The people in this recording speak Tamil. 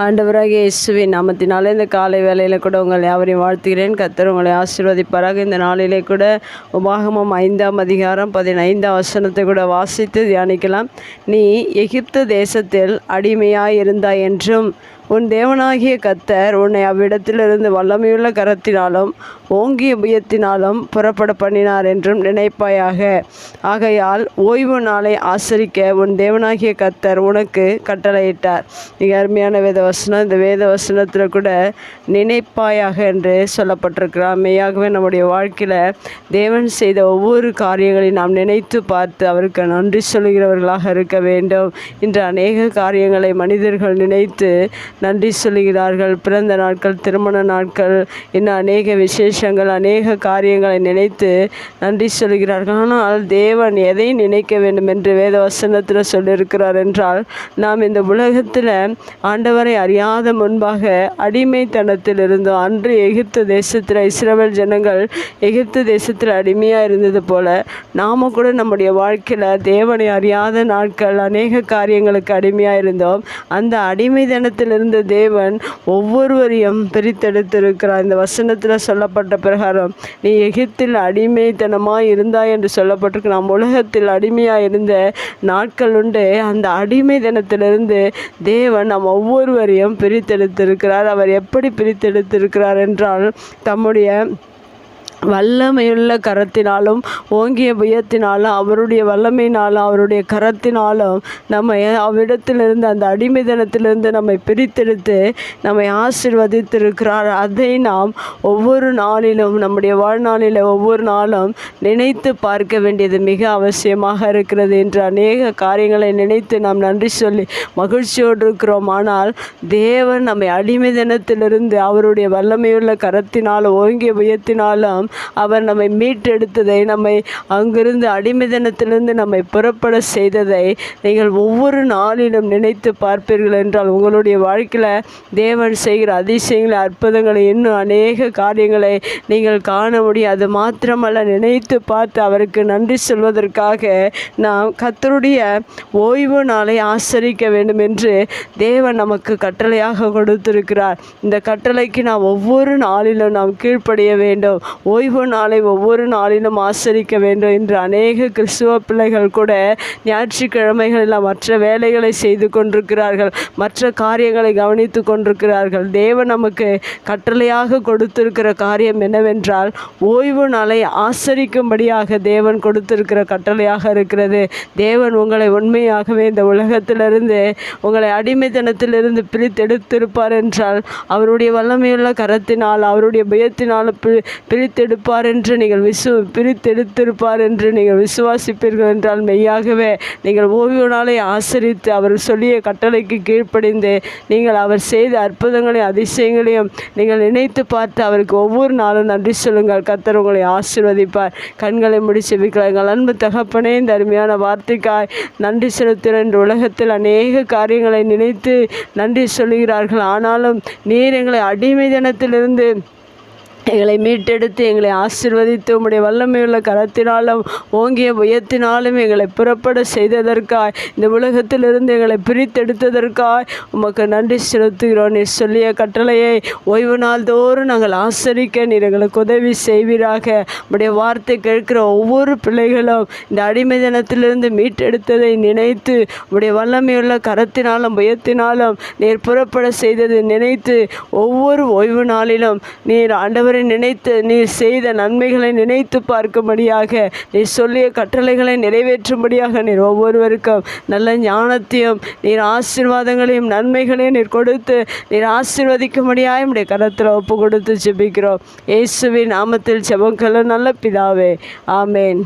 ஆண்டவராகிய இயேசுவின் நாமத்தினாலே இந்த காலை வேளையில் கூட உங்களை யாவரையும் வாழ்த்துகிறேன். கர்த்தர் உங்களை ஆசீர்வதிப்பாராக. இந்த நாளிலே கூட உபாகமம் 5ஆம் அதிகாரம் 15ஆம் வசனத்தை கூட வாசித்து தியானிக்கலாம். நீ எகிப்து தேசத்தில் அடிமையாய் இருந்தாய் என்றும் உன் தேவனாகிய கர்த்தர் உன்னை அவ்விடத்திலிருந்து வல்லமையுள்ள கரத்தினாலும் ஓங்கிய புயத்தினாலும் புறப்பட பண்ணினார் என்றும் நினைப்பாயாக. ஆகையால் ஓய்வு நாளை ஆசரிக்க உன் தேவனாகிய கர்த்தர் உனக்கு கட்டளையிட்டார். மிக அருமையான வேதவசனம். இந்த வேதவசனத்தில் கூட நினைப்பாயாக என்று சொல்லப்பட்டிருக்கிறார். மெய்யாகவே நம்முடைய வாழ்க்கையில் தேவன் செய்த ஒவ்வொரு காரியங்களையும் நாம் நினைத்து பார்த்து அவருக்கு நன்றி சொல்கிறவர்களாக இருக்க வேண்டும். இன்று அநேக காரியங்களை மனிதர்கள் நினைத்து நன்றி சொல்கிறார்கள். பிறந்த நாட்கள், திருமண நாட்கள், இன்னும் அநேக விசேஷங்கள், அநேக காரியங்களை நினைத்து நன்றி சொல்கிறார்கள். ஆனால் தேவன் எதை நினைக்க வேண்டும் என்று வேத வசனத்தில் சொல்லியிருக்கிறார் என்றால், நாம் இந்த உலகத்தில் ஆண்டவரை அறியாத முன்பாக அடிமைத்தனத்தில் இருந்தோம். அன்று எகிப்து தேசத்தில் இஸ்ரவேல் ஜனங்கள் எகிப்து தேசத்தில் அடிமையாக இருந்தது போல நாம் கூட நம்முடைய வாழ்க்கையில் தேவனை அறியாத நாட்கள் அநேக காரியங்களுக்கு அடிமையாக இருந்தோம். அந்த அடிமைத்தனத்தில் தேவன் ஒவ்வொருவரையும் பிரித்தெடுத்திருக்கிறார். இந்த வசனத்தில் சொல்லப்பட்ட பிரகாரம் நீ எகிப்தில் அடிமைத்தனமாக இருந்தாய் என்று சொல்லப்பட்டிருக்கு. நாம் உலகத்தில் அடிமையாக இருந்த நாட்கள் உண்டு. அந்த அடிமைத்தனத்திலிருந்து தேவன் நம் ஒவ்வொருவரையும் பிரித்தெடுத்திருக்கிறார். அவர் எப்படி பிரித்தெடுத்திருக்கிறார் என்றால், தம்முடைய வல்லமையுள்ள கரத்தினாலும் ஓங்கிய புயத்தினாலும் அவருடைய வல்லமையினாலும் அவருடைய கரத்தினாலும் நம்மை அவ்விடத்திலிருந்து, அந்த அடிமைத்தனத்திலிருந்து நம்மை பிரித்தெடுத்து நம்மை ஆசீர்வதித்திருக்கிறார். அதை நாம் ஒவ்வொரு நாளிலும், நம்முடைய வாழ்நாளில் ஒவ்வொரு நாளும் நினைத்து பார்க்க வேண்டியது மிக அவசியமாக இருக்கிறது. என்று அநேக காரியங்களை நினைத்து நாம் நன்றி சொல்லி மகிழ்ச்சியோடு இருக்கிறோம். ஆனால் தேவன் நம்மை அடிமைத்தனத்திலிருந்து அவருடைய வல்லமையுள்ள கரத்தினாலும் ஓங்கிய புயத்தினாலும் அவர் நம்மை மீட்டெடுத்ததை, நம்மை அங்கிருந்து அடிமைத்தனத்திலிருந்து நம்மை புறப்பட செய்ததை நீங்கள் ஒவ்வொரு நாளிலும் நினைத்து பார்ப்பீர்கள் என்றால் உங்களுடைய வாழ்க்கையில் தேவன் செய்கிற அதிசயங்களை, அற்புதங்களை, இன்னும் அநேக காரியங்களை நீங்கள் காண முடியும். அது மாத்திரமல்ல, நினைத்து பார்த்து அவருக்கு நன்றி சொல்வதற்காக நாம் கர்த்தருடைய ஓய்வு நாளை ஆசரிக்க வேண்டும் என்று தேவன் நமக்கு கட்டளையாக கொடுத்திருக்கிறார். இந்த கட்டளைக்கு நாம் ஒவ்வொரு நாளிலும் நாம் கீழ்ப்படிய வேண்டும். ஓய்வு நாளை ஒவ்வொரு நாளிலும் ஆசரிக்க வேண்டும் என்று அநேக கிறிஸ்துவ பிள்ளைகள் கூட ஞாயிற்றுக்கிழமைகளில் மற்ற வேலைகளை செய்து கொண்டிருக்கிறார்கள், மற்ற காரியங்களை கவனித்து கொண்டிருக்கிறார்கள். தேவன் நமக்கு கட்டளையாக கொடுத்திருக்கிற காரியம் என்னவென்றால், ஓய்வு நாளை ஆசரிக்கும்படியாக தேவன் கொடுத்திருக்கிற கட்டளையாக இருக்கிறது. தேவன் உங்களை உண்மையாகவே இந்த உலகத்திலிருந்து, உங்களை அடிமைத்தனத்திலிருந்து பிரித்தெடுத்திருப்பார் என்றால் அவருடைய வல்லமையுள்ள கரத்தினால் அவருடைய பயத்தினால் பிரித்தெடுப்பார் என்று நீங்கள் பிரித்தெடுத்திருப்பார் என்று நீங்கள் விசுவாசிப்பீர்கள் என்றால் மெய்யாகவே நீங்கள் ஓய்வு நாளை ஆசரித்து அவர் சொல்லிய கட்டளைக்கு கீழ்ப்படிந்து நீங்கள் அவர் செய்த அற்புதங்களையும் அதிசயங்களையும் நீங்கள் நினைத்து பார்த்து அவருக்கு ஒவ்வொரு நாளும் நன்றி சொல்லுங்கள். கர்த்தர் உங்களை ஆசீர்வதிப்பார். கண்களை முடிச்சு வைக்கலாம். எங்கள் அன்பு தகப்பனே, இந்த அருமையான வார்த்தைக்காய் நன்றி செலுத்துகிற இந்த உலகத்தில் அநேக காரியங்களை நினைத்து நன்றி சொல்லுகிறார்கள். ஆனாலும் நீர் எங்களை அடிமைத்தனத்திலிருந்து எங்களை மீட்டெடுத்து எங்களை ஆசீர்வதித்து உம்முடைய வல்லமையுள்ள கரத்தினாலும் ஓங்கிய புயத்தினாலும் எங்களை புறப்பட செய்ததற்காய், இந்த உலகத்திலிருந்து எங்களை பிரித்தெடுத்ததற்காய் உமக்கு நன்றி செலுத்துகிறோம். நீர் சொல்லிய கட்டளையை ஓய்வு நாள் தோறும் நாங்கள் ஆசரிக்க நீர் எங்களுக்கு உதவி செய்வீராக. உம்முடைய வார்த்தை கேட்கிற ஒவ்வொரு பிள்ளைகளும் இந்த அடிமைத்தனத்திலிருந்து மீட்டெடுத்ததை நினைத்து உம்முடைய வல்லமையுள்ள கரத்தினாலும் புயத்தினாலும் நீர் புறப்பட செய்ததை நினைத்து ஒவ்வொரு ஓய்வு நாளிலும் நீர் ஆண்டவர் நினைத்து நீர் செய்த நன்மைகளை நினைத்து பார்க்கும்படியாக, நீர் சொல்லிய கட்டளைகளை நிறைவேற்றும்படியாக நீர் ஒவ்வொருவருக்கும் நல்ல ஞானத்தையும் நீர் ஆசீர்வாதங்களையும் நன்மைகளையும் நீர் கொடுத்து நீர் ஆசீர்வதிக்கும்படியாக நம்முடைய கரத்தில் ஒப்பு கொடுத்து ஜெபிக்கிறோம். இயேசுவின் நாமத்தில் ஜெபம் நல்ல பிதாவே, ஆமேன்.